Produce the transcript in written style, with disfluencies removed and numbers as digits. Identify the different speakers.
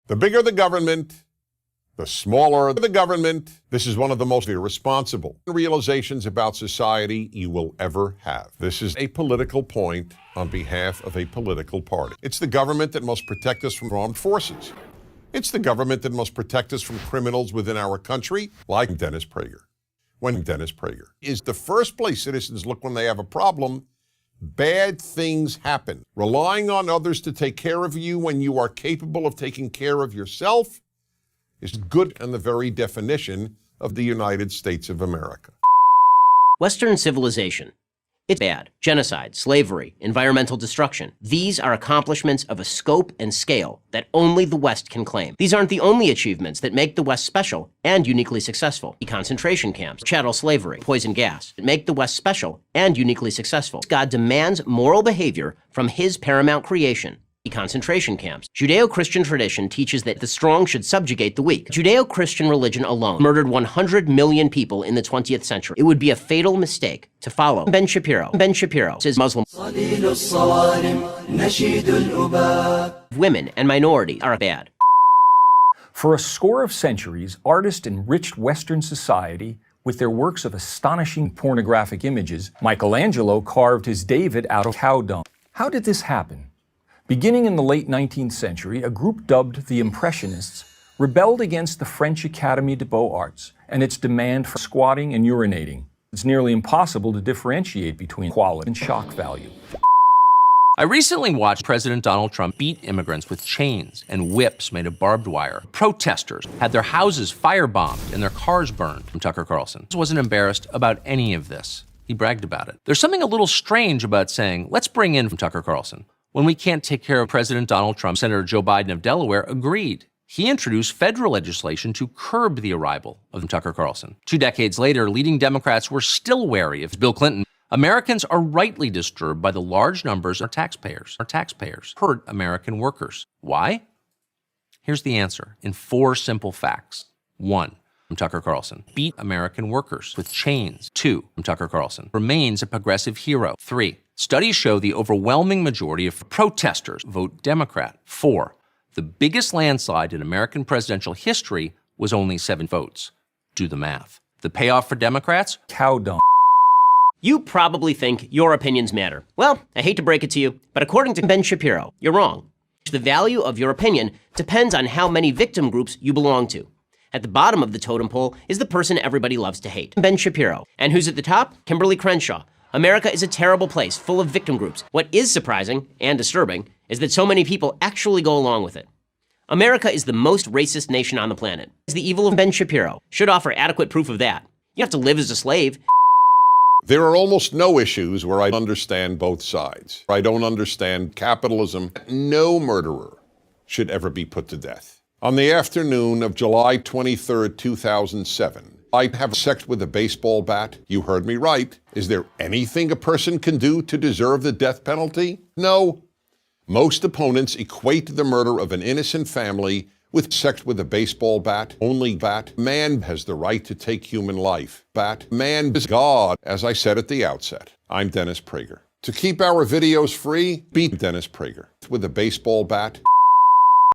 Speaker 1: The bigger the government, the smaller the government. This is one of the most irresponsible realizations about society you will ever have. This is a political point on behalf of a political party. It's the government that must protect us from armed forces. It's the government that must protect us from criminals within our country, like Dennis Prager. When Dennis Prager is the first place citizens look when they have a problem, bad things happen. Relying on others to take care of you when you are capable of taking care of yourself is good and the very definition of the United States of America.
Speaker 2: Western civilization. It's bad. Genocide, slavery, environmental destruction. These are accomplishments of a scope and scale that only the West can claim. These aren't the only achievements that make the West special and uniquely successful. Concentration camps, chattel slavery, poison gas that make the West special and uniquely successful. God demands moral behavior from his paramount creation. Concentration camps. Judeo-Christian tradition teaches that the strong should subjugate the weak. Judeo-Christian religion alone murdered 100 million people in the 20th century. It would be a fatal mistake to follow Ben Shapiro. Ben Shapiro says Muslim women and minorities are bad.
Speaker 3: For a score of centuries, artists enriched Western society with their works of astonishing pornographic images. Michelangelo carved his David out of cow dung. How did this happen? Beginning in the late 19th century, a group dubbed the Impressionists rebelled against the French Academy des Beaux-Arts and its demand for squatting and urinating. It's nearly impossible to differentiate between quality and shock value.
Speaker 4: I recently watched President Donald Trump beat immigrants with chains and whips made of barbed wire. Protesters had their houses firebombed and their cars burned. From Tucker Carlson. He wasn't embarrassed about any of this. He bragged about it. There's something a little strange about saying, let's bring in from Tucker Carlson, when we can't take care of President Donald Trump. Senator Joe Biden of Delaware agreed. He introduced federal legislation to curb the arrival of Tucker Carlson. 2 decades later, leading Democrats were still wary of Bill Clinton. Americans are rightly disturbed by the large numbers of taxpayers. Our taxpayers hurt American workers. Why? Here's the answer in 4 simple facts. 1. Tucker Carlson beat American workers with chains. 2. Tucker Carlson remains a progressive hero. 3. Studies show the overwhelming majority of protesters vote Democrat. 4. The biggest landslide in American presidential history was only 7 votes. Do the math. The payoff for Democrats?
Speaker 3: Cow dung.
Speaker 2: You probably think your opinions matter. Well, I hate to break it to you, but according to Ben Shapiro, you're wrong. The value of your opinion depends on how many victim groups you belong to. At the bottom of the totem pole is the person everybody loves to hate, Ben Shapiro. And who's at the top? Kimberly Crenshaw. America is a terrible place, full of victim groups. What is surprising and disturbing is that so many people actually go along with it. America is the most racist nation on the planet. The evil of Ben Shapiro should offer adequate proof of that. You have to live as a slave.
Speaker 1: There are almost no issues where I understand both sides. I don't understand capitalism. No murderer should ever be put to death. On the afternoon of July 23rd, 2007, I have sex with a baseball bat. You heard me right. Is there anything a person can do to deserve the death penalty? No. Most opponents equate the murder of an innocent family with sex with a baseball bat. Only bat. Man has the right to take human life. Bat. Man is God. As I said at the outset, I'm Dennis Prager. To keep our videos free, beat Dennis Prager with a baseball bat.